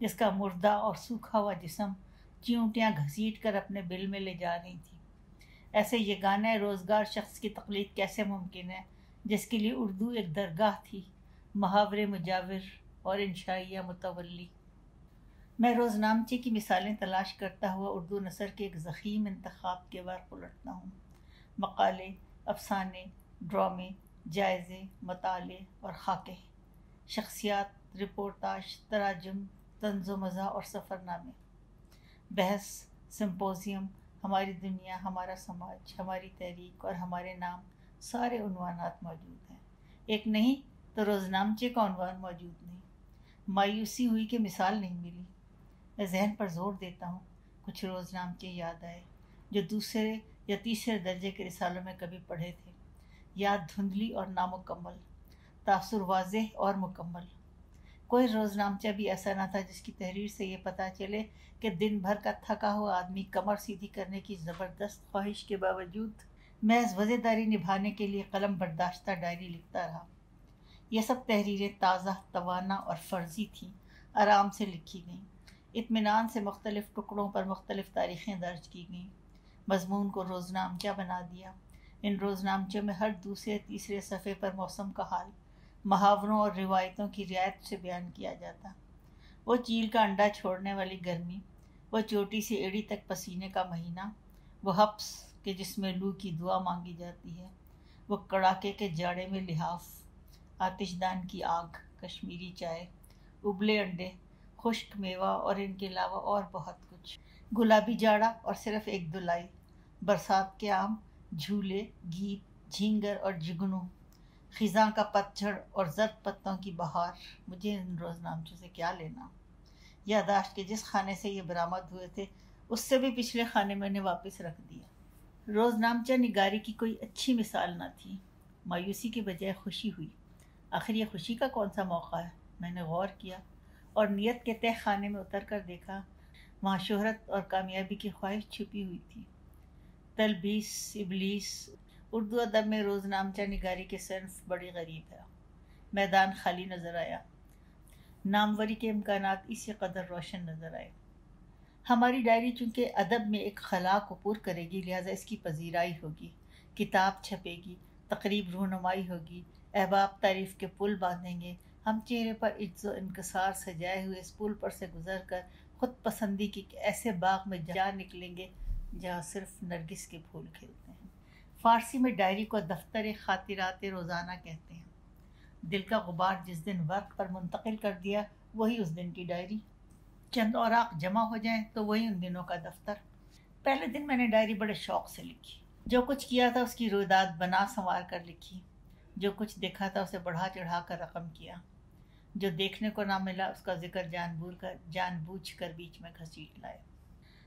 جس کا مردہ اور سوکھا ہوا جسم چیونٹیاں گھسیٹ کر اپنے بل میں لے جا رہی تھیں۔ ایسے یگانہ روزگار شخص کی تقلید کیسے ممکن ہے جس کے لیے اردو ایک درگاہ تھی، محاورے مجاور اور انشائیہ متولی؟ میں روزنامچے کی مثالیں تلاش کرتا ہوا اردو نثر کے ایک ضخیم انتخاب کے بار الٹتا ہوں۔ مقالے، افسانے، ڈرامے، جائزے، مطالعے اور خاکے، شخصیات، رپورٹاج، تراجم، طنز و مزاح اور سفر نامے، بحث، سمپوزیم، ہماری دنیا، ہمارا سماج، ہماری تحریک اور ہمارے نام، سارے عنوانات موجود ہیں۔ ایک نہیں تو روزنامچے کا عنوان موجود نہیں۔ مایوسی ہوئی کہ مثال نہیں ملی۔ میں ذہن پر زور دیتا ہوں، کچھ روزنامچے یاد آئے جو دوسرے یا تیسرے درجے کے رسالوں میں کبھی پڑھے تھے، یاد دھندلی اور نامکمل، تاثر واضح اور مکمل۔ کوئی روزنامچہ بھی ایسا نہ تھا جس کی تحریر سے یہ پتہ چلے کہ دن بھر کا تھکا ہوا آدمی کمر سیدھی کرنے کی زبردست خواہش کے باوجود محض وزیداری نبھانے کے لیے قلم برداشتہ ڈائری لکھتا رہا۔ یہ سب تحریریں تازہ، توانا اور فرضی تھیں، آرام سے لکھی گئیں، اطمینان سے مختلف ٹکڑوں پر مختلف تاریخیں درج کی گئیں، مضمون کو روزنامچہ بنا دیا۔ ان روزنامچوں میں ہر دوسرے تیسرے صفحے پر موسم کا حال محاوروں اور روایتوں کی رعایت سے بیان کیا جاتا۔ وہ چیل کا انڈا چھوڑنے والی گرمی، وہ چوٹی سے ایڑی تک پسینے کا مہینہ، وہ حبس کہ جس میں لو کی دعا مانگی جاتی ہے، وہ کڑاکے کے جاڑے میں لحاف، آتش دان کی آگ، کشمیری چائے، ابلے انڈے، خشک میوہ اور ان کے علاوہ اور بہت کچھ، گلابی جاڑا اور صرف ایک دلائی، برسات کے آم، جھولے، گیت، جھینگر اور جگنو، خزاں کا پتجھڑ اور زرد پتوں کی بہار۔ مجھے ان روزنامچوں سے کیا لینا؟ یادداشت کہ جس خانے سے یہ برآمد ہوئے تھے اس سے بھی پچھلے خانے میں نے واپس رکھ دیا۔ روزنامچہ نگاری کی کوئی اچھی مثال نہ تھی۔ مایوسی کے بجائے خوشی ہوئی۔ آخر یہ خوشی کا کون سا موقع ہے؟ میں نے غور کیا اور نیت کے تہ خانے میں اتر کر دیکھا، وہاں شہرت اور کامیابی کی خواہش چھپی ہوئی تھی۔ تلبیس، ابلیس، اردو ادب میں روزنامچہ نگاری کے صنف بڑی غریب ہے۔ میدان خالی نظر آیا، ناموری کے امکانات اسی قدر روشن نظر آئے۔ ہماری ڈائری چونکہ ادب میں ایک خلا کو پور کرے گی، لہٰذا اس کی پذیرائی ہوگی، کتاب چھپے گی، تقریب رونمائی ہوگی، احباب تعریف کے پل باندھیں گے، ہم چہرے پر عجز و انکسار سجائے ہوئے اس پل پر سے گزر کر خود پسندی کے ایسے باغ میں جا نکلیں گے جہاں صرف نرگس کے پھول کھلتے ہیں۔ فارسی میں ڈائری کو دفتر خاطرات روزانہ کہتے ہیں۔ دل کا غبار جس دن ورق پر منتقل کر دیا وہی اس دن کی ڈائری، چند اوراق جمع ہو جائیں تو وہی ان دنوں کا دفتر۔ پہلے دن میں نے ڈائری بڑے شوق سے لکھی، جو کچھ کیا تھا اس کی رویداد بنا سنوار کر لکھی، جو کچھ دیکھا تھا اسے بڑھا چڑھا کر رقم کیا، جو دیکھنے کو نہ ملا اس کا ذکر جان بوجھ کر بیچ میں گھسیٹ لائے۔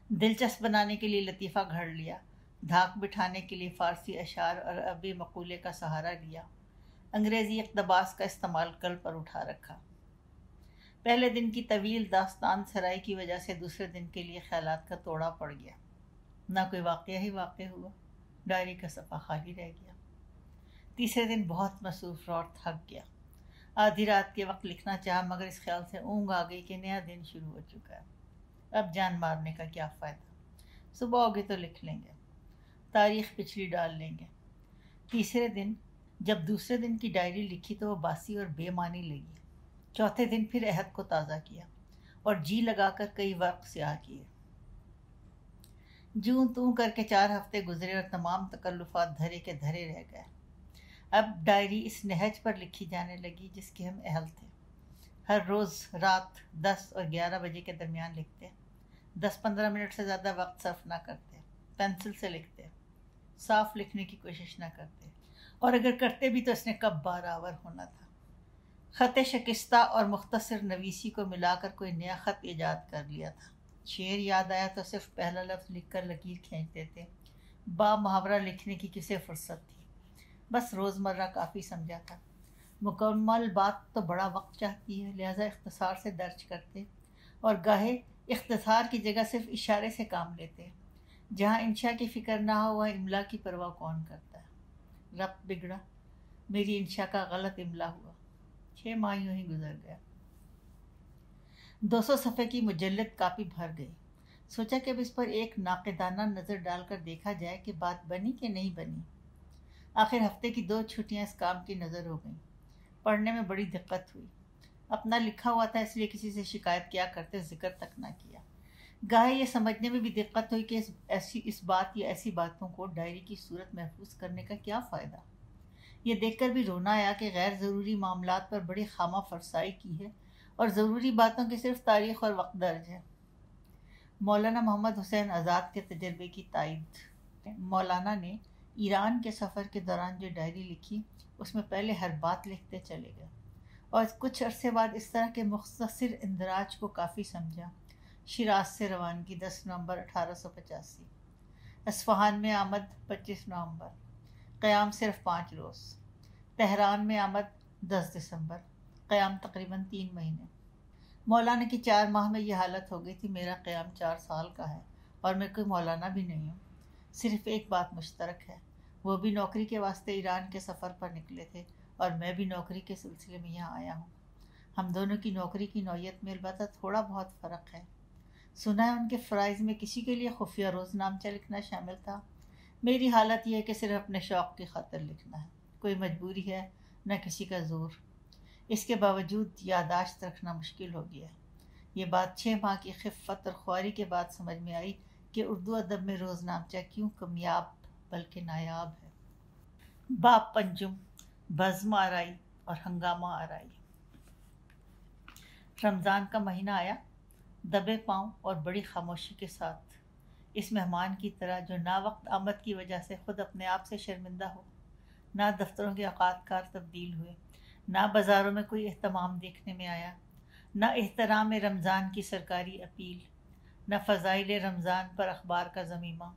دلچسپ بنانے کے لیے لطیفہ گھڑ لیا، دھاک بٹھانے کے لیے فارسی اشعار اور عربی مقولے کا سہارا لیا، انگریزی اقتباس کا استعمال کل پر اٹھا رکھا۔ پہلے دن کی طویل داستان سرائی کی وجہ سے دوسرے دن کے لیے خیالات کا توڑا پڑ گیا، نہ کوئی واقعہ ہی واقع ہوا، ڈائری کا صفحہ خالی رہ گیا۔ تیسرے دن بہت مصروف اور تھک گیا، آدھی رات کے وقت لکھنا چاہا مگر اس خیال سے اونگ آ گئی کہ نیا دن شروع ہو چکا ہے، اب جان مارنے کا کیا فائدہ، صبح ہوگی تو لکھ لیں گے، تاریخ پچھلی ڈال لیں گے۔ تیسرے دن جب دوسرے دن کی ڈائری لکھی تو وہ باسی اور بے معنی لگی۔ چوتھے دن پھر عہد کو تازہ کیا اور جی لگا کر کئی ورق سیاہ کیے۔ جوں توں کر کے 4 ہفتے گزرے اور تمام تکلفات دھرے کے دھرے رہ گئے۔ اب ڈائری اس نہج پر لکھی جانے لگی جس کے ہم اہل تھے۔ ہر روز رات 10 اور 11 بجے کے درمیان لکھتے، 10-15 منٹ سے زیادہ وقت صرف نہ کرتے، پینسل سے لکھتے، صاف لکھنے کی کوشش نہ کرتے، اور اگر کرتے بھی تو اس نے کب بار آور ہونا تھا۔ خط شکستہ اور مختصر نویسی کو ملا کر کوئی نیا خط ایجاد کر لیا تھا۔ شعر یاد آیا تو صرف پہلا لفظ لکھ کر لکیر کھینچتے تھے، با محاورہ لکھنے کی کسے فرصت تھی، بس روزمرہ کافی سمجھا تھا۔ مکمل بات تو بڑا وقت چاہتی ہے، لہذا اختصار سے درج کرتے، اور گاہے اختصار کی جگہ صرف اشارے سے کام لیتے۔ جہاں انشاء کی فکر نہ ہو وہاں املا کی پرواہ کون کرتا ہے۔ ربط بگڑا، میری انشاء کا غلط املا ہوا، 6 ماہ یوں ہی گزر گیا۔ 200 صفحے کی مجلد کاپی بھر گئی۔ سوچا کہ اب اس پر ایک ناقدانہ نظر ڈال کر دیکھا جائے کہ بات بنی کہ نہیں بنی۔ آخر ہفتے کی 2 چھٹیاں اس کام کی نظر ہو گئیں۔ پڑھنے میں بڑی دقت ہوئی۔ اپنا لکھا ہوا تھا اس لیے کسی سے شکایت کیا کرتے ذکر تک نہ کیا۔ گاہے یہ سمجھنے میں بھی دقت ہوئی کہ اس بات یا ایسی باتوں کو ڈائری کی صورت محفوظ کرنے کا کیا فائدہ۔ یہ دیکھ کر بھی رونا آیا کہ غیر ضروری معاملات پر بڑی خامہ فرسائی کی ہے اور ضروری باتوں کی صرف تاریخ اور وقت درج ہے۔ مولانا محمد حسین آزاد کے تجربے کی تائید۔ مولانا نے ایران کے سفر کے دوران جو ڈائری لکھی اس میں پہلے ہر بات لکھتے چلے گئے اور کچھ عرصے بعد اس طرح کے مختصر اندراج کو کافی سمجھا۔ شیراز سے روانگی 10 نومبر 1885۔ اصفہان میں آمد 25 نومبر۔ قیام صرف 5 روز۔ تہران میں آمد 10 دسمبر۔ قیام تقریباً 3 مہینے۔ مولانا کی 4 ماہ میں یہ حالت ہو گئی تھی۔ میرا قیام 4 سال کا ہے اور میں کوئی مولانا بھی نہیں ہوں۔ صرف ایک بات مشترک ہے، وہ بھی نوکری کے واسطے ایران کے سفر پر نکلے تھے اور میں بھی نوکری کے سلسلے میں یہاں آیا ہوں۔ ہم دونوں کی نوکری کی نوعیت میں البتہ تھوڑا بہت فرق ہے۔ سنا ہے ان کے فرائض میں کسی کے لیے خفیہ روز نامچہ لکھنا شامل تھا۔ میری حالت یہ ہے کہ صرف اپنے شوق کی خاطر لکھنا ہے، کوئی مجبوری ہے نہ کسی کا زور۔ اس کے باوجود یادداشت رکھنا مشکل ہو گیا ہے۔ یہ بات 6 ماہ کی خفت اور خواری کے بعد سمجھ میں آئی کہ اردو ادب میں روز نامچہ کیوں کمیاب بلکہ نایاب ہے۔ باب پنجم، بزم آرائی اور ہنگامہ آرائی۔ رمضان کا مہینہ آیا، دبے پاؤں اور بڑی خاموشی کے ساتھ، اس مہمان کی طرح جو نا وقت آمد کی وجہ سے خود اپنے آپ سے شرمندہ ہو۔ نہ دفتروں کے اوقات کار تبدیل ہوئے، نہ بازاروں میں کوئی اہتمام دیکھنے میں آیا، نہ احترام رمضان کی سرکاری اپیل، نہ فضائل رمضان پر اخبار کا ضمیمہ،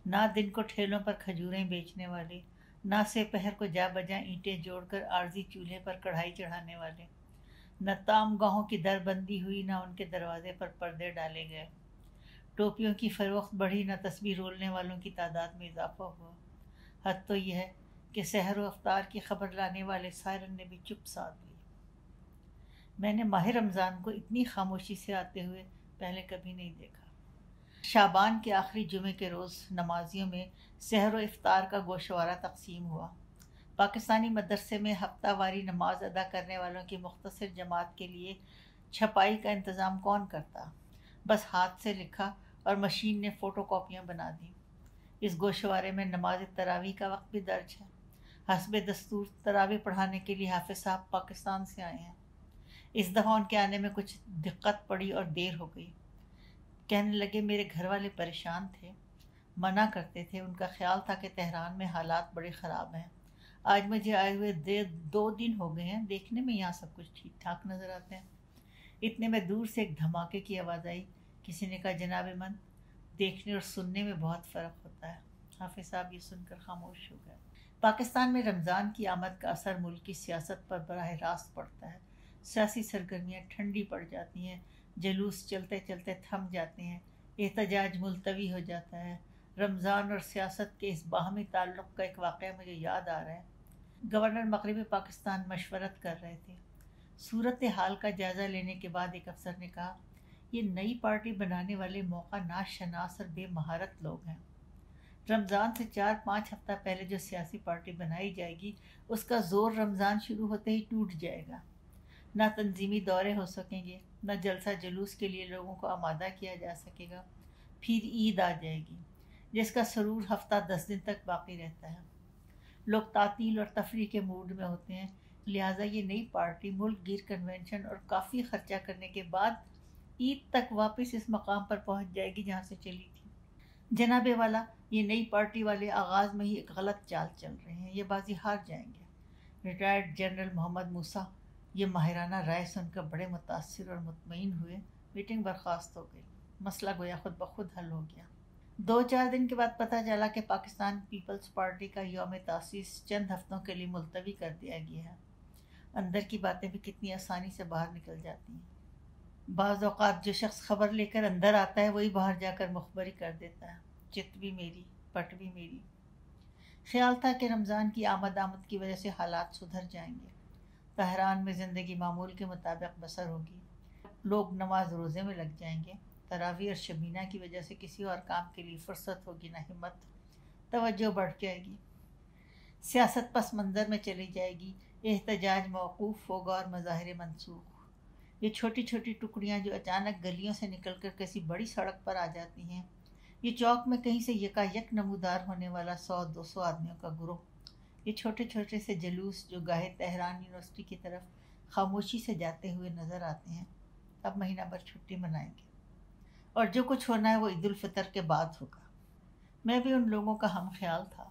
نہ دن کو ٹھیلوں پر کھجوریں بیچنے والے، نہ سے پہر کو جا بجا اینٹیں جوڑ کر عارضی چولہے پر کڑھائی چڑھانے والے، نہ تام گاہوں کی در بندی ہوئی، نہ ان کے دروازے پر پردے ڈالے گئے۔ ٹوپیوں کی فروخت بڑھی، نہ تسبیح رولنے والوں کی تعداد میں اضافہ ہوا۔ حد تو یہ ہے کہ سحر و افطار کی خبر لانے والے سائرن نے بھی چپ سادھ لی۔ میں نے ماہ رمضان کو اتنی خاموشی سے آتے ہوئے پہلے کبھی نہیں دیکھا۔ شعبان کے آخری جمعے کے روز نمازیوں میں سحر و افطار کا گوشوارہ تقسیم ہوا۔ پاکستانی مدرسے میں ہفتہ واری نماز ادا کرنے والوں کی مختصر جماعت کے لیے چھپائی کا انتظام کون کرتا؟ بس ہاتھ سے لکھا اور مشین نے فوٹو کاپیاں بنا دیں۔ اس گوشوارے میں نماز تراویح کا وقت بھی درج ہے۔ حسب دستور تراویح پڑھانے کے لیے حافظ صاحب پاکستان سے آئے ہیں۔ اس دفعہ ان کے آنے میں کچھ دقت پڑی اور دیر ہو گئی۔ کہنے لگے میرے گھر والے پریشان تھے، منع کرتے تھے، ان کا خیال تھا کہ تہران میں حالات بڑے خراب ہیں۔ آج مجھے آئے ہوئے 2 دن ہو گئے ہیں، دیکھنے میں یہاں سب کچھ ٹھیک ٹھاک نظر آتے ہیں۔ اتنے میں دور سے ایک دھماکے کی آواز آئی۔ کسی نے کہا جناب من، دیکھنے اور سننے میں بہت فرق ہوتا ہے۔ حافظ صاحب یہ سن کر خاموش ہو گئے۔ پاکستان میں رمضان کی آمد کا اثر ملک کی سیاست پر براہ راست پڑتا ہے۔ سیاسی سرگرمیاں ٹھنڈی پڑ جاتی ہیں، جلوس چلتے چلتے تھم جاتے ہیں، احتجاج ملتوی ہو جاتا ہے۔ رمضان اور سیاست کے اس باہمی تعلق کا ایک واقعہ مجھے یاد آ رہا ہے۔ گورنر مغربی پاکستان مشورت کر رہے تھے۔ صورت حال کا جائزہ لینے کے بعد ایک افسر نے کہا، یہ نئی پارٹی بنانے والے موقع ناز شناس اور بے مہارت لوگ ہیں۔ رمضان سے 4-5 ہفتہ پہلے جو سیاسی پارٹی بنائی جائے گی اس کا زور رمضان شروع ہوتے ہی ٹوٹ جائے گا۔ نہ تنظیمی دورے ہو سکیں گے، نہ جلسہ جلوس کے لیے لوگوں کو آمادہ کیا جا سکے گا۔ پھر عید آ جائے گی جس کا سرور ہفتہ 10 دن تک باقی رہتا ہے۔ لوگ تعطیل اور تفریح کے موڈ میں ہوتے ہیں، لہٰذا یہ نئی پارٹی ملک گیر کنونشن اور کافی خرچہ کرنے کے بعد عید تک واپس اس مقام پر پہنچ جائے گی جہاں سے چلی تھی۔ جناب والا، یہ نئی پارٹی والے آغاز میں ہی ایک غلط چال چل رہے ہیں، یہ بازی ہار جائیں گے۔ ریٹائرڈ جنرل محمد موسیٰ یہ ماہرانہ رائے سن کر بڑے متاثر اور مطمئن ہوئے۔ میٹنگ برخاست ہو گئی، مسئلہ گویا خود بخود حل ہو گیا۔ 2-4 دن کے بعد پتہ چلا کہ پاکستان پیپلز پارٹی کا یوم تاسیس چند ہفتوں کے لیے ملتوی کر دیا گیا ہے۔ اندر کی باتیں بھی کتنی آسانی سے باہر نکل جاتی ہیں۔ بعض اوقات جو شخص خبر لے کر اندر آتا ہے وہی باہر جا کر مخبری کر دیتا ہے۔ چت بھی میری، پٹ بھی میری۔ خیال تھا کہ رمضان کی آمد کی وجہ سے حالات سدھر جائیں گے، تہران میں زندگی معمول کے مطابق بسر ہوگی۔ لوگ نماز روزے میں لگ جائیں گے، تراویح اور شبینہ کی وجہ سے کسی اور کام کے لیے فرصت ہوگی نہ ہمت، توجہ بڑھ جائے گی، سیاست پس منظر میں چلی جائے گی، احتجاج موقوف ہوگا اور مظاہرے منسوخ۔ یہ چھوٹی چھوٹی ٹکڑیاں جو اچانک گلیوں سے نکل کر کسی بڑی سڑک پر آ جاتی ہیں، یہ چوک میں کہیں سے یکایک نمودار ہونے والا 100-200 آدمیوں کا گروہ، یہ چھوٹے چھوٹے سے جلوس جو گاہے تہران یونیورسٹی کی طرف خاموشی سے جاتے ہوئے نظر آتے ہیں، اب مہینہ بھر چھٹی منائیں گے اور جو کچھ ہونا ہے وہ عید الفطر کے بعد ہوگا۔ میں بھی ان لوگوں کا ہم خیال تھا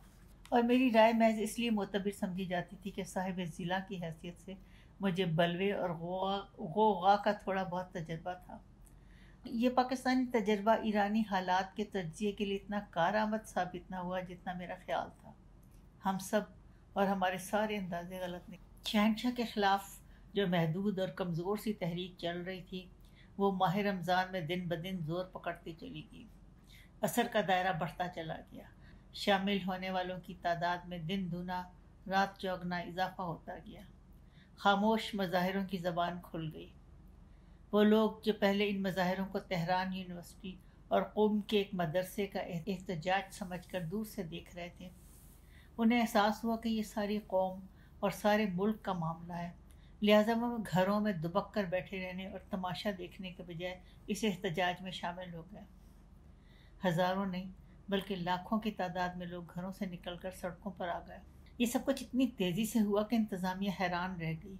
اور میری رائے محض اس لیے معتبر سمجھی جاتی تھی کہ صاحب ضلع کی حیثیت سے مجھے بلوے اور غوغا کا تھوڑا بہت تجربہ تھا۔ یہ پاکستانی تجربہ ایرانی حالات کے تجزیے کے لیے اتنا کارآمد ثابت نہ ہوا جتنا میرا خیال تھا۔ ہم سب اور ہمارے سارے اندازے غلط نکلے۔ شہنشاہ کے خلاف جو محدود اور کمزور سی تحریک چل رہی تھی، وہ ماہ رمضان میں دن بدن زور پکڑتی چلی گئی۔ اثر کا دائرہ بڑھتا چلا گیا، شامل ہونے والوں کی تعداد میں دن دونا رات چوگنا اضافہ ہوتا گیا۔ خاموش مظاہروں کی زبان کھل گئی۔ وہ لوگ جو پہلے ان مظاہروں کو تہران یونیورسٹی اور قوم کے ایک مدرسے کا احتجاج سمجھ کر دور سے دیکھ رہے تھے، انہیں احساس ہوا کہ یہ ساری قوم اور سارے ملک کا معاملہ ہے، لہٰذا وہ گھروں میں دبک کر بیٹھے رہنے اور تماشا دیکھنے کے بجائے اس احتجاج میں شامل ہو گئے۔ ہزاروں نہیں بلکہ لاکھوں کی تعداد میں لوگ گھروں سے نکل کر سڑکوں پر آ گئے۔ یہ سب کچھ اتنی تیزی سے ہوا کہ انتظامیہ حیران رہ گئی۔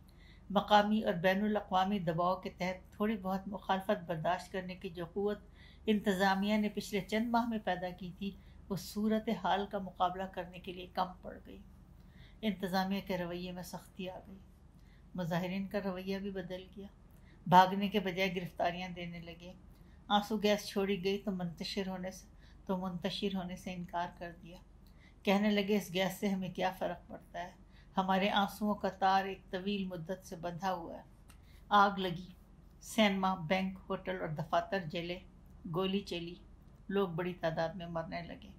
مقامی اور بین الاقوامی دباؤ کے تحت تھوڑی بہت مخالفت برداشت کرنے کی جو قوت انتظامیہ نے پچھلے چند ماہ میں پیدا کی تھی، وہ صورت حال کا مقابلہ کرنے کے لیے کم پڑ گئی۔ انتظامیہ کے رویے میں سختی آ گئی، مظاہرین کا رویہ بھی بدل گیا، بھاگنے کے بجائے گرفتاریاں دینے لگے۔ آنسو گیس چھوڑی گئی تو منتشر ہونے سے انکار کر دیا۔ کہنے لگے اس گیس سے ہمیں کیا فرق پڑتا ہے، ہمارے آنسوؤں کا تار ایک طویل مدت سے بندھا ہوا ہے۔ آگ لگی، سینما، بینک، ہوٹل اور دفاتر جلے، گولی چلی، لوگ بڑی تعداد میں مرنے لگے۔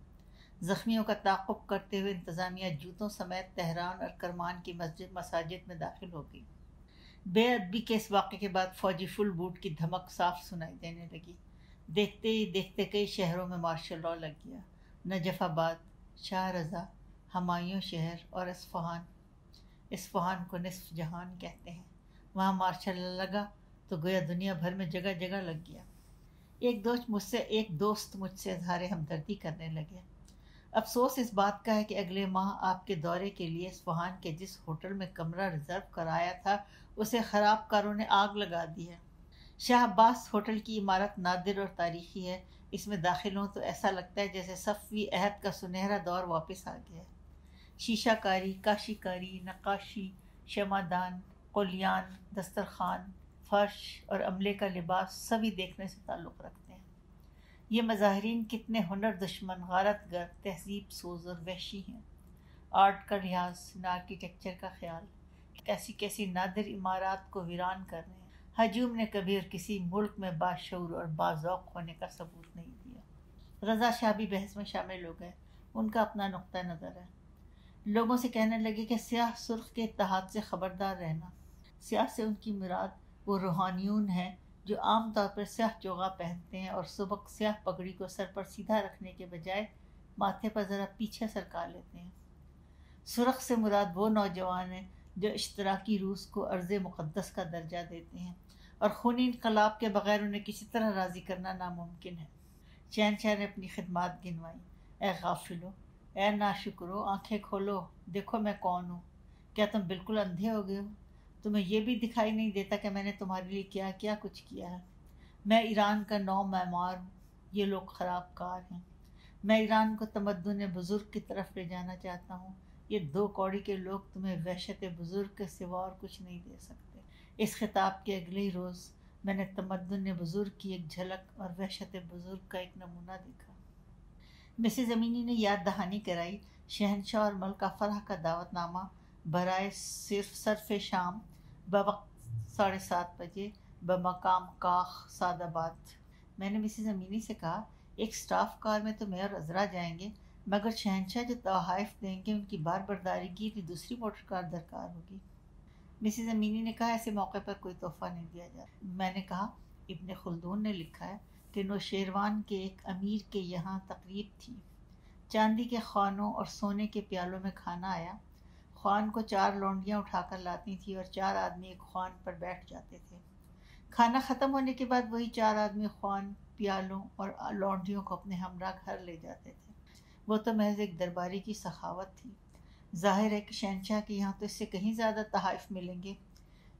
زخمیوں کا تعاقب کرتے ہوئے انتظامیہ جوتوں سمیت تہران اور کرمان کی مساجد میں داخل ہو گئی۔ بے ادبی کے اس واقعے کے بعد فوجی فل بوٹ کی دھمک صاف سنائی دینے لگی۔ دیکھتے ہی دیکھتے کئی شہروں میں مارشل لا لگ گیا۔ نجف آباد، شاہ رضا، ہمایوں شہر اور اصفہان کو نصف جہان کہتے ہیں، وہاں مارشل لا لگا تو گویا دنیا بھر میں جگہ جگہ لگ گیا۔ ایک دوست مجھ سے اظہار ہمدردی کرنے لگے۔ افسوس اس بات کا ہے کہ اگلے ماہ آپ کے دورے کے لیے اصفہان کے جس ہوٹل میں کمرہ ریزرو کرایا تھا، اسے خراب کاروں نے آگ لگا دی ہے۔ شاہ عباس ہوٹل کی عمارت نادر اور تاریخی ہے، اس میں داخل ہوں تو ایسا لگتا ہے جیسے صفوی عہد کا سنہرا دور واپس آ گیا ہے۔ شیشہ کاری، کاشی کاری، نقاشی، شمعدان، قلیان، دسترخوان، فرش اور عملے کا لباس سبھی دیکھنے سے تعلق رکھتے ہیں۔ یہ مظاہرین کتنے ہنر دشمن، غارت گر، تہذیب سوز اور وحشی ہیں۔ آرٹ کا لحاظ نہ آرکیٹیکچر کا خیال، کیسی نادر عمارات کو ویران کر رہے ہیں۔ ہجوم نے کبھی اور کسی ملک میں باشعور اور باذوق ہونے کا ثبوت نہیں دیا۔ رضا شاہ بھی بحث میں شامل ہو گئے، ان کا اپنا نقطہ نظر ہے۔ لوگوں سے کہنے لگے کہ سیاہ سرخ کے اتحاد سے خبردار رہنا۔ سیاہ سے ان کی مراد وہ روحانیون ہیں جو عام طور پر سیاہ چوغا پہنتے ہیں اور سبک سیاہ پگڑی کو سر پر سیدھا رکھنے کے بجائے ماتھے پر ذرا پیچھے سرکا لیتے ہیں۔ سرخ سے مراد وہ نوجوان ہیں جو اشتراکی روس کو ارض مقدس کا درجہ دیتے ہیں اور خونی انقلاب کے بغیر انہیں کسی طرح راضی کرنا ناممکن ہے۔ شہنشاہ نے اپنی خدمات گنوائیں۔ اے غافلو، اے ناشکرو، آنکھیں کھولو، دیکھو میں کون ہوں۔ کیا تم بالکل اندھے ہو گئے ہو؟ تمہیں یہ بھی دکھائی نہیں دیتا کہ میں نے تمہارے لیے کیا کیا کچھ کیا ہے؟ میں ایران کا نو معمار ہوں، یہ لوگ خراب کار ہیں۔ میں ایران کو تمدن بزرگ کی طرف لے جانا چاہتا ہوں۔ یہ دو کوڑی کے لوگ تمہیں وحشت بزرگ کے سوا اور کچھ نہیں دے سکتے۔ اس خطاب کے اگلے ہی روز میں نے تمدن بزرگ کی ایک جھلک اور وحشت بزرگ کا ایک نمونہ دیکھا۔ مسز امینی نے یاد دہانی کرائی۔ شہنشاہ اور ملکہ فرح کا دعوت نامہ برائے صرف شام بوقت 7:30 بجے بمقام کاخ سعد آباد۔ میں نے مسز امینی سے کہا، ایک سٹاف کار میں تو میں اور عذرا جائیں گے، مگر شہنشاہ جو تحائف دیں گے ان کی بار برداری کی لیے دوسری موٹر کار درکار ہوگی۔ مسز امینی نے کہا ایسے موقع پر کوئی تحفہ نہیں دیا جاتا۔ میں نے کہا ابن خلدون نے لکھا ہے کہ نوشیروان کے ایک امیر کے یہاں تقریب تھی، چاندی کے خوانوں اور سونے کے پیالوں میں کھانا آیا، خوان کو 4 لونڈیاں اٹھا کر لاتی تھیں اور 4 آدمی ایک خوان پر بیٹھ جاتے تھے۔ کھانا ختم ہونے کے بعد وہی 4 آدمی خوان، پیالوں اور لونڈیوں کو اپنے ہمراہ گھر لے جاتے تھے۔ وہ تو محض ایک درباری کی سخاوت تھی۔ ظاہر ہے کہ شہنشاہ کے یہاں تو اس سے کہیں زیادہ تحائف ملیں گے۔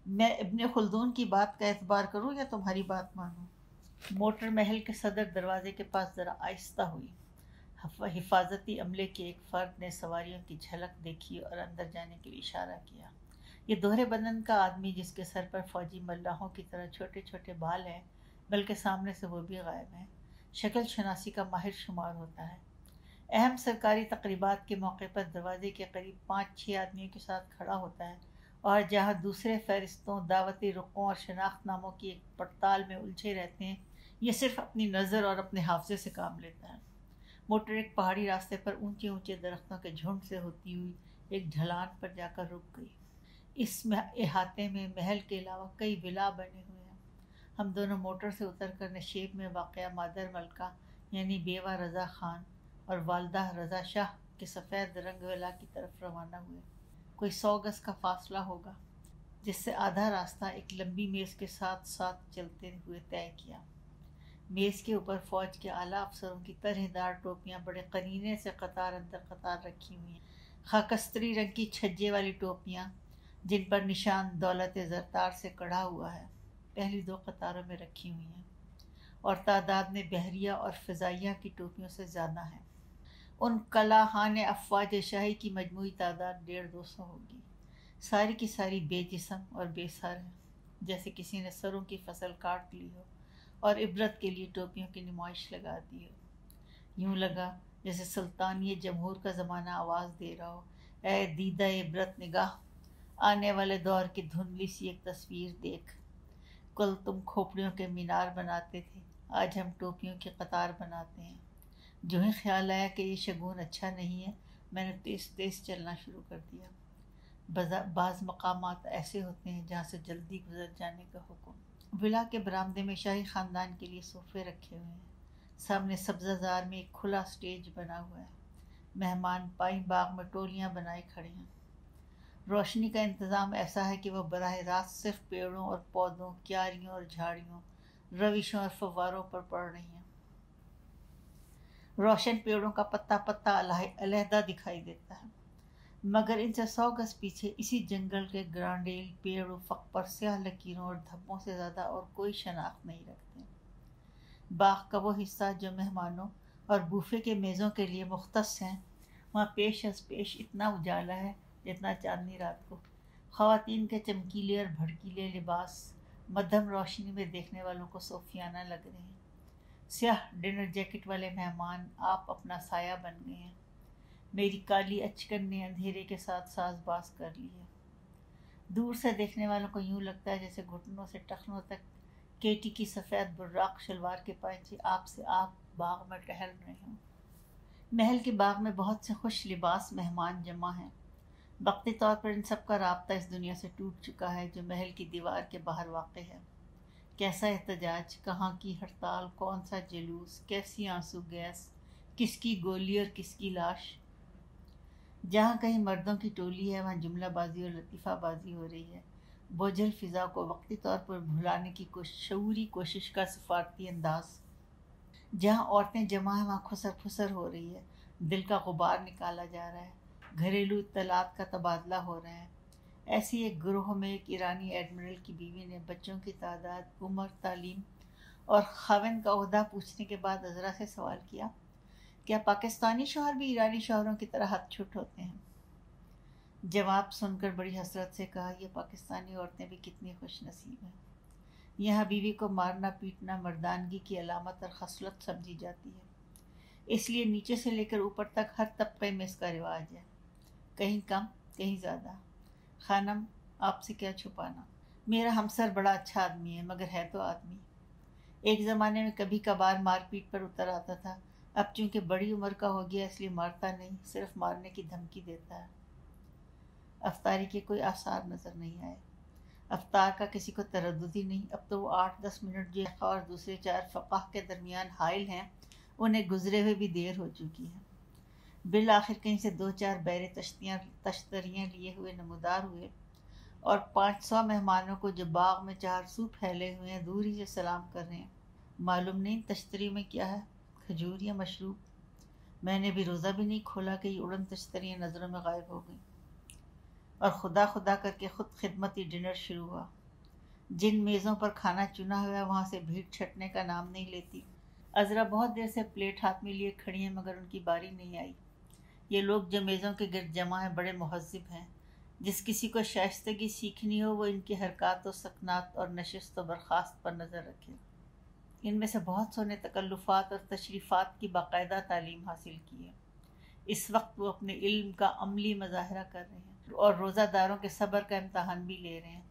میں ابن خلدون کی بات کا اعتبار کروں یا تمہاری بات مانوں؟ موٹر محل کے صدر دروازے کے پاس ذرا آہستہ ہوئی۔ حفاظتی عملے کے ایک فرد نے سواریوں کی جھلک دیکھی اور اندر جانے کے لیے اشارہ کیا۔ یہ دوہرے بدن کا آدمی جس کے سر پر فوجی ملاحوں کی طرح چھوٹے چھوٹے بال ہیں، بلکہ سامنے سے وہ بھی غائب ہیں، شکل شناسی کا ماہر شمار ہوتا ہے۔ اہم سرکاری تقریبات کے موقع پر دروازے کے قریب 5-6 آدمیوں کے ساتھ کھڑا ہوتا ہے، اور جہاں دوسرے فہرستوں، دعوتی رقوں اور شناخت ناموں کی ایک پڑتال میں الجھے رہتے ہیں، یہ صرف اپنی نظر اور اپنے حافظے سے کام لیتا ہے۔ موٹر ایک پہاڑی راستے پر اونچے اونچے درختوں کے جھنڈ سے ہوتی ہوئی ایک ڈھلان پر جا کر رک گئی۔ اس احاطے میں محل کے علاوہ کئی ولا بنے ہوئے ہیں۔ ہم دونوں موٹر سے اتر کر نشیب میں واقع مادر ملکہ یعنی بیوہ رضا خان اور والدہ رضا شاہ کے سفید رنگ ولا کی طرف روانہ ہوئے۔ کوئی 100 گز کا فاصلہ ہوگا، جس سے آدھا راستہ ایک لمبی میز کے ساتھ ساتھ چلتے ہوئے طے کیا۔ میز کے اوپر فوج کے اعلیٰ افسروں کی طرح دار ٹوپیاں بڑے قرینے سے قطار اندر قطار رکھی ہوئی ہیں۔ خاکستری رنگ کی چھجے والی ٹوپیاں جن پر نشان دولت زرتار سے کڑھا ہوا ہے، پہلی 2 قطاروں میں رکھی ہوئی ہیں، اور تعداد میں بحریہ اور فضائیہ کی ٹوپیوں سے زیادہ ہیں۔ ان کلاہان افواج شاہی کی مجموعی تعداد 150-200 ہوگی۔ ساری کی ساری بے جسم اور بے سر ہیں، جیسے کسی نے سروں کی فصل کاٹ لی ہو اور عبرت کے لیے ٹوپیوں کی نمائش لگا دی ہو۔ یوں لگا جیسے سلطانی جمہور کا زمانہ آواز دے رہا ہو، اے دیدہ عبرت نگاہ، آنے والے دور کی دھندلی سی ایک تصویر دیکھ۔ کل تم کھوپڑیوں کے مینار بناتے تھے، آج ہم ٹوپیوں کی قطار بناتے ہیں۔ جو ہی خیال آیا کہ یہ شگون اچھا نہیں ہے، میں نے تیز تیز چلنا شروع کر دیا۔ بعض مقامات ایسے ہوتے ہیں جہاں سے جلدی گزر جانے کا حکم۔ ولا کے برآمدے میں شاہی خاندان کے لیے صوفے رکھے ہوئے ہیں۔ سامنے سبزہ زار میں ایک کھلا سٹیج بنا ہوا ہے۔ مہمان پائیں باغ میں ٹولیاں بنائے کھڑے ہیں۔ روشنی کا انتظام ایسا ہے کہ وہ براہ راست صرف پیڑوں اور پودوں، کیاریوں اور جھاڑیوں، روشوں اور فواروں پر پڑ رہی ہیں۔ روشن پیڑوں کا پتا پتا علیحدہ دکھائی دیتا ہے، مگر ان سے 100 گز پیچھے اسی جنگل کے گرانڈیل پیڑ افق پر سیاہ لکیروں اور دھبوں سے زیادہ اور کوئی شناخت نہیں رکھتے۔ باغ کا وہ حصہ جو مہمانوں اور بوفے کے میزوں کے لیے مختص ہیں، وہاں پیش از پیش اتنا اجالا ہے جتنا چاندنی رات کو۔ خواتین کے چمکیلے اور بھڑکیلے لباس مدھم روشنی میں دیکھنے والوں کو صوفیانہ لگ رہے ہیں۔ سیاہ ڈنر جیکٹ والے مہمان آپ اپنا سایہ بن گئے ہیں۔ میری کالی اچکن نے اندھیرے کے ساتھ ساز باز کر لی ہے۔ دور سے دیکھنے والوں کو یوں لگتا ہے جیسے گھٹنوں سے ٹخنوں تک کیٹی کی سفید براق شلوار کے پائچے آپ سے آپ باغ میں ٹہل رہے ہوں۔ محل کے باغ میں بہت سے خوش لباس مہمان جمع ہیں۔ وقتی طور پر ان سب کا رابطہ اس دنیا سے ٹوٹ چکا ہے جو محل کی دیوار کے باہر واقع ہے۔ کیسا احتجاج، کہاں کی ہڑتال، کون سا جلوس، کیسی آنسو گیس، کس کی گولی اور کس کی لاش۔ جہاں کہیں مردوں کی ٹولی ہے وہاں جملہ بازی اور لطیفہ بازی ہو رہی ہے۔ بوجھل فضا کو وقتی طور پر بھلانے کی شعوری کوشش کا سفارتی انداز۔ جہاں عورتیں جمع ہیں وہاں خسر پھسر ہو رہی ہے، دل کا غبار نکالا جا رہا ہے، گھریلو اطلاعات کا تبادلہ ہو رہا ہے۔ ایسی ایک گروہ میں ایک ایرانی ایڈمرل کی بیوی نے بچوں کی تعداد، عمر، تعلیم اور خاوند کا عہدہ پوچھنے کے بعد عذرا سے سوال کیا، کیا پاکستانی شوہر بھی ایرانی شوہروں کی طرح ہتھ چھٹ ہوتے ہیں؟ جواب سن کر بڑی حسرت سے کہا، یہ پاکستانی عورتیں بھی کتنی خوش نصیب ہیں۔ یہاں بیوی کو مارنا پیٹنا مردانگی کی علامت اور خصلت سمجھی جاتی ہے، اس لیے نیچے سے لے کر اوپر تک ہر طبقے میں اس کا رواج ہے، کہیں کم کہیں زیادہ۔ خانم، آپ سے کیا چھپانا، میرا ہمسر بڑا اچھا آدمی ہے مگر ہے تو آدمی۔ ایک زمانے میں کبھی کبھار مار پیٹ پر اتر آتا تھا، اب چونکہ بڑی عمر کا ہو گیا اس لیے مارتا نہیں، صرف مارنے کی دھمکی دیتا ہے۔ افطاری کے کوئی آثار نظر نہیں آئے۔ افطار کا کسی کو تردد ہی نہیں، اب تو وہ 8-10 منٹ جو اور دوسرے 4 فقہ کے درمیان حائل ہیں انہیں گزرے ہوئے بھی دیر ہو چکی ہے۔ بالآخر کہیں سے 2-4 بیر تشتریاں لیے ہوئے نمودار ہوئے اور 500 مہمانوں کو جو باغ میں 4 سو پھیلے ہوئے ہیں دور ہی سے سلام کر رہے ہیں۔ معلوم نہیں تشتری میں کیا ہے، کھجور یا مشروب؟ میں نے بھی روزہ بھی نہیں کھولا کہ یہ اڑن تشتریاں نظروں میں غائب ہو گئیں، اور خدا خدا کر کے خود خدمتی ڈنر شروع ہوا۔ جن میزوں پر کھانا چنا ہوا ہے وہاں سے بھیڑ چھٹنے کا نام نہیں لیتی۔ عذرا بہت دیر سے پلیٹ ہاتھ میں لیے کھڑی ہیں مگر ان کی باری نہیں آئی۔ یہ لوگ جو میزوں کے گرد جمع ہیں بڑے مہذب ہیں، جس کسی کو شائستگی سیکھنی ہو وہ ان کی حرکات و سکنات اور نشست و برخاست پر نظر رکھے۔ ان میں سے بہت سو نے تکلفات اور تشریفات کی باقاعدہ تعلیم حاصل کی ہے۔ اس وقت وہ اپنے علم کا عملی مظاہرہ کر رہے ہیں اور روزہ داروں کے صبر کا امتحان بھی لے رہے ہیں۔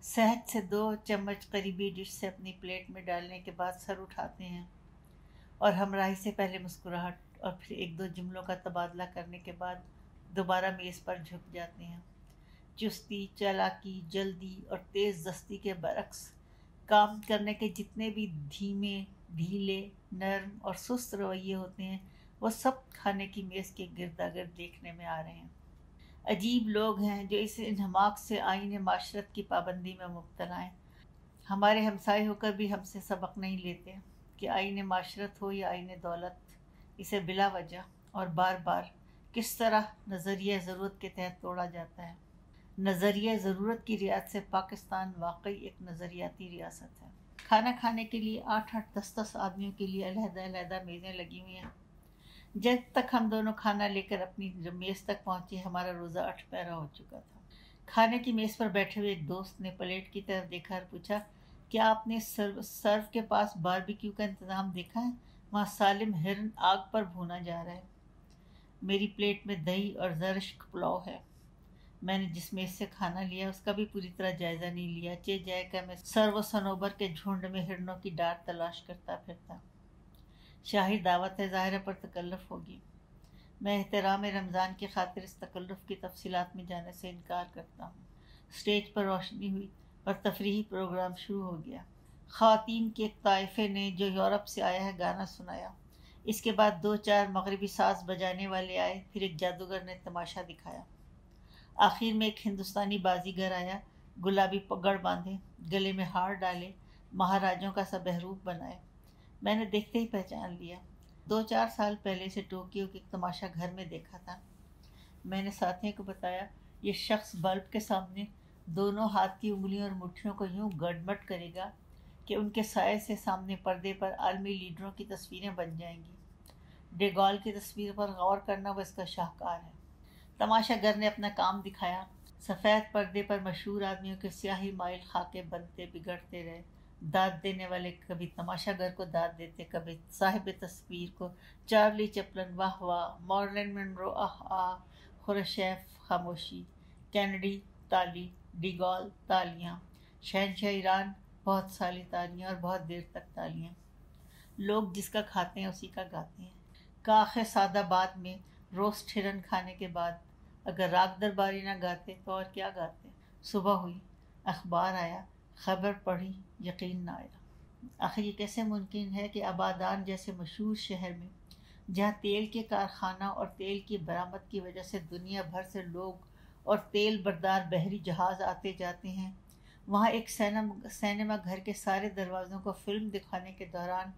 صحت سے 2 چمچ قریبی ڈش سے اپنی پلیٹ میں ڈالنے کے بعد سر اٹھاتے ہیں اور ہمراہی سے پہلے مسکراہٹ اور پھر 1-2 جملوں کا تبادلہ کرنے کے بعد دوبارہ میز پر جھک جاتے ہیں۔ چستی، چالاکی، جلدی اور تیز دستی کے برعکس کام کرنے کے جتنے بھی دھیمے، ڈھیلے، نرم اور سست رویے ہوتے ہیں وہ سب کھانے کی میز کے گردا گرد دیکھنے میں آ رہے ہیں۔ عجیب لوگ ہیں جو اس انہماک سے آئین معاشرت کی پابندی میں مبتلا ہیں۔ ہمارے ہمسائے ہو کر بھی ہم سے سبق نہیں لیتے کہ آئین معاشرت ہو یا آئین دولت، اسے بلا وجہ اور بار بار کس طرح نظریہ ضرورت کے تحت توڑا جاتا ہے۔ نظریہ ضرورت کی رعایت سے پاکستان واقعی ایک نظریاتی ریاست ہے۔ کھانا کھانے کے لیے 8-8 10-10 آدمیوں کے لیے علیحدہ علیحدہ میزیں لگی ہوئی ہیں۔ جب تک ہم دونوں کھانا لے کر اپنی میز تک پہنچے ہمارا روزہ 8 پیرا ہو چکا تھا۔ کھانے کی میز پر بیٹھے ہوئے ایک دوست نے پلیٹ کی طرف دیکھا اور پوچھا، کیا آپ نے سرو کے پاس باربیکیو کا انتظام دیکھا ہے؟ وہاں سالم ہرن آگ پر بھونا جا رہا ہے۔ میری پلیٹ میں دہی اور زرشک پلاؤ ہے۔ میں نے جس میز سے کھانا لیا اس کا بھی پوری طرح جائزہ نہیں لیا، چہ جائے کہ میں سرو و صنوبر کے جھنڈ میں ہرنوں کی ڈار تلاش کرتا پھرتا۔ شاہی دعوت ہے، ظاہر پر تکلف ہوگی۔ میں احترام رمضان کی خاطر اس تکلف کی تفصیلات میں جانے سے انکار کرتا ہوں۔ اسٹیج پر روشنی ہوئی اور تفریحی پروگرام شروع ہو گیا۔ خواتین کے ایک طائفے نے جو یورپ سے آیا ہے گانا سنایا۔ اس کے بعد 2-4 مغربی ساز بجانے والے آئے، پھر ایک جادوگر نے تماشا دکھایا۔ آخر میں ایک ہندوستانی بازیگر آیا، گلابی پگڑ باندھے، گلے میں ہار ڈالے، مہاراجوں کا سا بہروپ بنائے۔ میں نے دیکھتے ہی پہچان لیا۔ 2-4 سال پہلے سے ٹوکیو کے ایک تماشا گھر میں دیکھا تھا۔ میں نے ساتھیوں کو بتایا، یہ شخص بلب کے سامنے دونوں ہاتھ کی انگلیوں اور مٹھیوں کو یوں گڑمٹ کرے گا کہ ان کے سائے سے سامنے پردے پر عالمی لیڈروں کی تصویریں بن جائیں گی۔ ڈیگال کی تصویر پر غور کرنا وہ اس کا شاہکار ہے۔ تماشا گر نے اپنا کام دکھایا۔ سفید پردے پر مشہور آدمیوں کے سیاہی مائل خاکے بنتے بگڑتے رہے۔ داد دینے والے کبھی تماشا گر کو داد دیتے، کبھی صاحب تصویر کو۔ چارلی چپلن واہ واہ، مارلن منرو آہ آہ، خروشیف خاموشی، کینیڈی تالی، ڈیگال تالیاں، شہنشاہ ایران بہت سالی تالیاں اور بہت دیر تک تالیاں۔ لوگ جس کا کھاتے ہیں اسی کا گاتے ہیں۔ کاخ سعد آباد میں روسٹ ہرن کھانے کے بعد اگر راگ درباری نہ گاتے تو اور کیا گاتے؟ صبح ہوئی، اخبار آیا، خبر پڑھی، یقین نہ آیا۔ آخر یہ کیسے ممکن ہے کہ آبادان جیسے مشہور شہر میں جہاں تیل کے کارخانہ اور تیل کی برآمد کی وجہ سے دنیا بھر سے لوگ اور تیل بردار بحری جہاز آتے جاتے ہیں، وہاں ایک سینما گھر کے سارے دروازوں کو فلم دکھانے کے دوران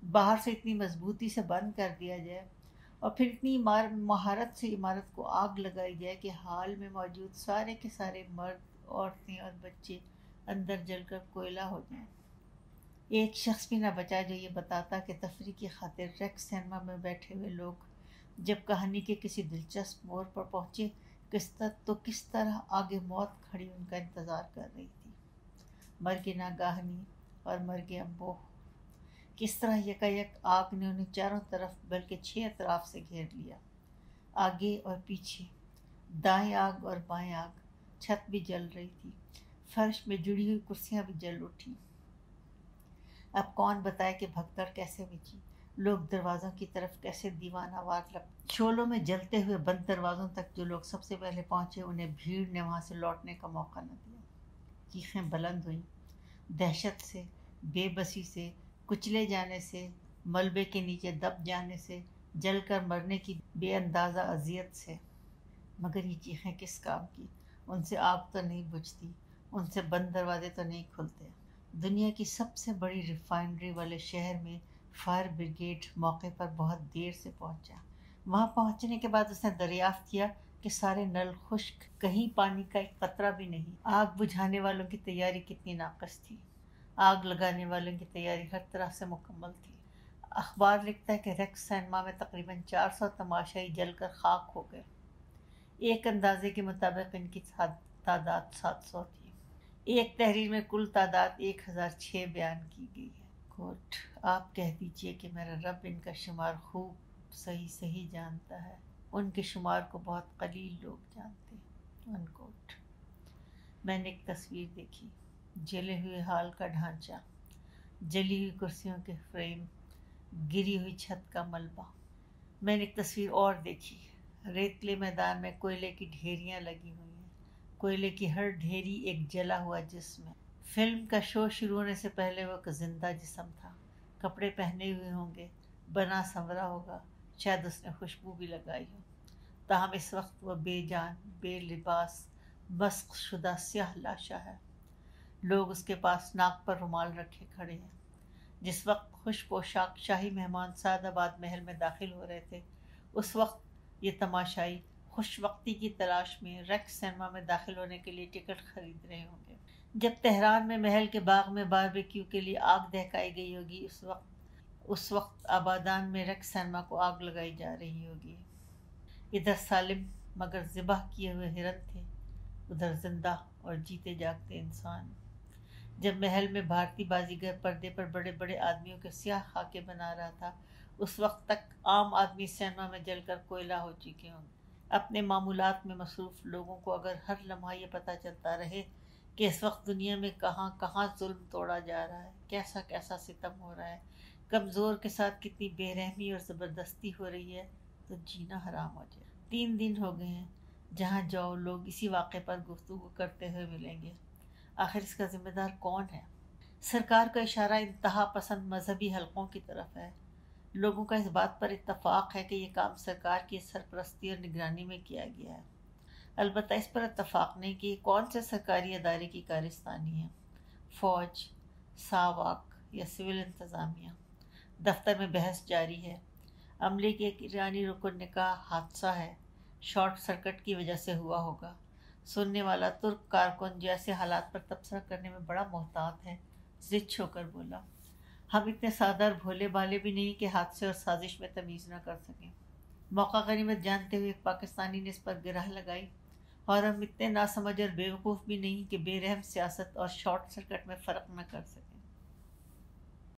باہر سے اتنی مضبوطی سے بند کر دیا جائے اور پھر اتنی مہارت سے عمارت کو آگ لگائی جائے کہ حال میں موجود سارے کے سارے مرد، عورتیں اور بچے اندر جل کر کوئلہ ہو جائیں۔ ایک شخص بھی نہ بچا جو یہ بتاتا کہ تفریح کی خاطر ریکس سینما میں بیٹھے ہوئے لوگ جب کہانی کے کسی دلچسپ موڑ پر پہنچے تو کس طرح آگے موت کھڑی ان کا انتظار کر رہی تھی۔ مرگ ناگاہنی اور مرگ انبوہ، کس طرح یکایک آگ نے انہیں چاروں طرف بلکہ 6 اطراف سے گھیر لیا، آگے اور پیچھے، دائیں آگ اور بائیں آگ، چھت بھی جل رہی تھی، فرش میں جڑی ہوئی کرسیاں بھی جل اٹھی۔ اب کون بتائے کہ بھگدڑ کیسے مچی، لوگ دروازوں کی طرف کیسے دیوانہ وار شعلوں میں جلتے ہوئے بند دروازوں تک جو لوگ سب سے پہلے پہنچے انہیں بھیڑ نے وہاں سے لوٹنے کا موقع نہ دیا۔ چیخیں بلند ہوئیں، دہشت سے، بے بسی سے، کچلے جانے سے، ملبے کے نیچے دب جانے سے، جل کر مرنے کی بے اندازہ اذیت سے۔ مگر یہ چیخیں کس کام کی؟ ان سے آگ تو نہیں بجھتی، ان سے بند دروازے تو نہیں کھلتے۔ دنیا کی سب سے بڑی ریفائنری والے شہر میں فائر بریگیڈ موقع پر بہت دیر سے پہنچا۔ وہاں پہنچنے کے بعد اس نے دریافت کیا کہ سارے نل خشک، کہیں پانی کا ایک قطرہ بھی نہیں۔ آگ بجھانے والوں کی تیاری کتنی ناقص تھی، آگ لگانے والوں کی تیاری ہر طرح سے مکمل تھی۔ اخبار لکھتا ہے کہ ریکس سینما میں تقریباً 400 تماشائی جل کر خاک ہو گئے۔ ایک اندازے کے مطابق ان کی تعداد 700 تھی۔ ایک تحریر میں کل تعداد 1006 بیان کی گئی ہے۔ کوٹ: آپ کہہ دیجئے کہ میرا رب ان کا شمار خوب صحیح جانتا ہے، ان کے شمار کو بہت قلیل لوگ جانتے ہیں۔ ان کوٹ۔ میں نے ایک تصویر دیکھی، جلے ہوئے ہال کا ڈھانچہ، جلی ہوئی کرسیوں کے فریم، گری ہوئی چھت کا ملبہ۔ میں نے ایک تصویر اور دیکھی، ریتلے میدان میں کوئلے کی ڈھیریاں لگی ہوئی ہیں، کوئلے کی ہر ڈھیری ایک جلا ہوا جسم ہے۔ فلم کا شو شروع ہونے سے پہلے وہ ایک زندہ جسم تھا، کپڑے پہنے ہوئے ہوں گے، بنا سنورا ہوگا، شاید اس نے خوشبو بھی لگائی ہو، تاہم اس وقت وہ بے جان، بے لباس، مسخ شدہ سیاہ لاشا ہے۔ لوگ اس کے پاس ناک پر رومال رکھے کھڑے ہیں۔ جس وقت خوش پوشاک شاہی مہمان سعد آباد محل میں داخل ہو رہے تھے، اس وقت یہ تماشائی خوش وقتی کی تلاش میں ریکس سینما میں داخل ہونے کے لیے ٹکٹ خرید رہے ہوں گے۔ جب تہران میں محل کے باغ میں باربیکیو کے لیے آگ دہکائی گئی ہوگی، اس وقت آبادان میں ریکس سینما کو آگ لگائی جا رہی ہوگی۔ ادھر سالم مگر ذبح کیے ہوئے ہرن تھے، ادھر زندہ اور جیتے جاگتے انسان۔ جب محل میں بھارتی بازیگر پردے پر بڑے بڑے آدمیوں کے سیاہ خاکے بنا رہا تھا، اس وقت تک عام آدمی سینما میں جل کر کوئلہ ہو چکے ہوں گے۔ اپنے معمولات میں مصروف لوگوں کو اگر ہر لمحہ یہ پتہ چلتا رہے کہ اس وقت دنیا میں کہاں کہاں ظلم توڑا جا رہا ہے، کیسا کیسا ستم ہو رہا ہے، کمزور کے ساتھ کتنی بے رحمی اور زبردستی ہو رہی ہے، تو جینا حرام ہو جائے۔ 3 دن ہو گئے ہیں، جہاں جاؤ لوگ اسی واقعے پر گفتگو کرتے ہوئے ملیں گے۔ آخر اس کا ذمہ دار کون ہے؟ سرکار کا اشارہ انتہا پسند مذہبی حلقوں کی طرف ہے۔ لوگوں کا اس بات پر اتفاق ہے کہ یہ کام سرکار کی سرپرستی اور نگرانی میں کیا گیا ہے۔ البتہ اس پر اتفاق نہیں کہ یہ کون سے سرکاری ادارے کی کارستانی ہے، فوج، ساواک یا سول انتظامیہ۔ دفتر میں بحث جاری ہے۔ عملے کے ایک ایرانی رکن نے کہا حادثہ ہے، شارٹ سرکٹ کی وجہ سے ہوا ہوگا۔ سننے والا ترک کارکن جو ایسے حالات پر تبصرہ کرنے میں بڑا محتاط ہے، زچ ہو کر بولا، ہم اتنے سادہ اور بھولے بھالے بھی نہیں کہ حادثے اور سازش میں تمیز نہ کر سکیں۔ موقع غنیمت جانتے ہوئے ایک پاکستانی نے اس پر گرہ لگائی، اور ہم اتنے ناسمجھ اور بیوقوف بھی نہیں کہ بے رحم سیاست اور شارٹ سرکٹ میں فرق نہ کر سکیں۔